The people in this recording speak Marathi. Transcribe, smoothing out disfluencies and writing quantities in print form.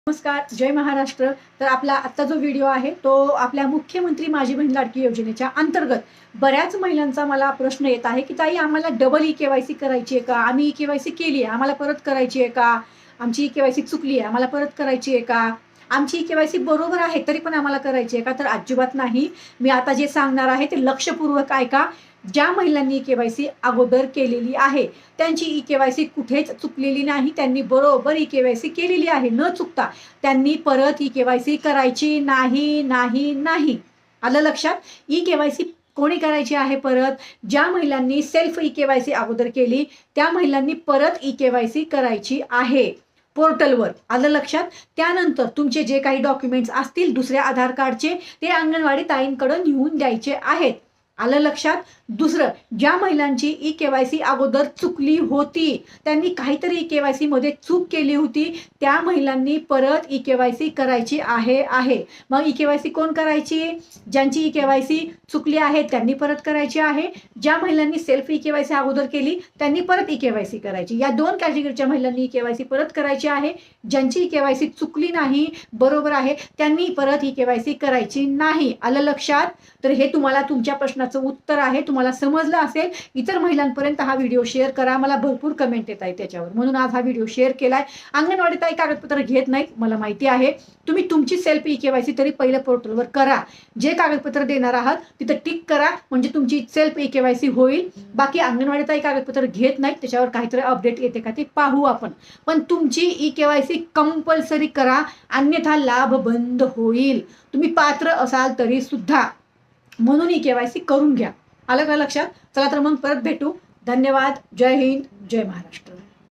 नमस्कार, जय महाराष्ट्र। तर आपला आत्ता जो व्हिडिओ आहे तो आपल्या मुख्यमंत्री माझी बहीण लाडकी योजनेच्या अंतर्गत बऱ्याच महिलांचा मला प्रश्न येत आहे की ताई आम्हाला डबल ई-के-वाय-सी करायची आहे का? आम्ही ई-के-वाय-सी केली आहे, आम्हाला परत करायची आहे का? आमची ई-के-वाय-सी चुकली आहे, आम्हाला परत करायची आहे का? आमची ई-के-वाय-सी बरोबर आहे तरी पण आम्हाला करायची आहे का? तर अजिबात नाही। मी आता जे सांगणार आहे ते लक्षपूर्वक ऐका। ज्या महिलांनी ई-के-वाय-सी अगोदर केलेली आहे त्यांची ई-के-वाय-सी कुठेच चुकलेली नाही, त्यांनी बरोबर ई-के-वाय-सी केलेली आहे न चुकता। त्यांनी परत ई-के-वाय-सी करायची नाही नाही नाही। आलं लक्षात? ई-के-वाय-सी कोणी करायची आहे परत? ज्या महिलांनी सेल्फ ई-के-वाय-सी अगोदर केली त्या महिलांनी परत ई-के-वाय-सी करायची आहे पोर्टलवर। आलं लक्षात? त्यानंतर तुमचे जे काही डॉक्युमेंट्स असतील दुसऱ्या आधार कार्डचे ते अंगणवाडी ताईंकडे नेऊन द्यायचे आहेत। आलं लक्षात? दुसरं, ज्या महिलांची ई-के-वाय-सी अगोदर चुकली होती, त्यांनी काहीतरी ई-के-वाय-सी मध्ये चूक केली होती, त्या महिलांनी परत ई-के-वाय-सी करायची आहे। मग ई-के-वाय-सी कोण करायची? ज्यांची ई-के-वाय-सी चुकली आहे त्यांनी परत करायची आहे। ज्या महिलांनी सेल्फ ई-के-वाय-सी अगोदर केली त्यांनी परत ई-के-वाय-सी करायची। या दोन कॅटेगरीच्या महिलांनी ई-के-वाय-सी परत करायची आहे। ज्यांची ई-के-वाय-सी चुकली नाही, बरोबर आहे, त्यांनी परत ई-के-वाय-सी करायची नाही। आलं लक्षात? तर हे तुम्हाला तुमच्या प्रश्नाचं उत्तर आहे। तुम्हाला समजलं असेल, इतर महिलांपर्यंत हा व्हिडिओ शेअर करा। मला भरपूर कमेंट येत आहे त्याच्यावर, म्हणून आज हा व्हिडिओ शेअर केलाय। अंगणवाडी ताई कागदपत्र घेत नाहीत, मला माहिती आहे। तुम्ही तुमची सेल्फ ई-के-वाय-सी तरी पहिल्या पोर्टलवर करा। जे कागदपत्र देणार आहात तिथे टिक करा, म्हणजे तुमची सेल्फ ई-के-वाय-सी होईल। बाकी अंगणवाडी ताई कागदपत्र घेत नाहीत, त्याच्यावर काहीतरी अपडेट येते का ते पाहू आपण। पण तुमची ई-के-वाय-सी कंपल्सरी करा, अन्यथा लाभ बंद होईल। तुम्ही पात्र असाल तरी सुद्धा, म्हणून ई-के-वाय-सी करून घ्या। आलं का लक्षात? चला तर मग परत भेटू। धन्यवाद। जय हिंद, जय महाराष्ट्र।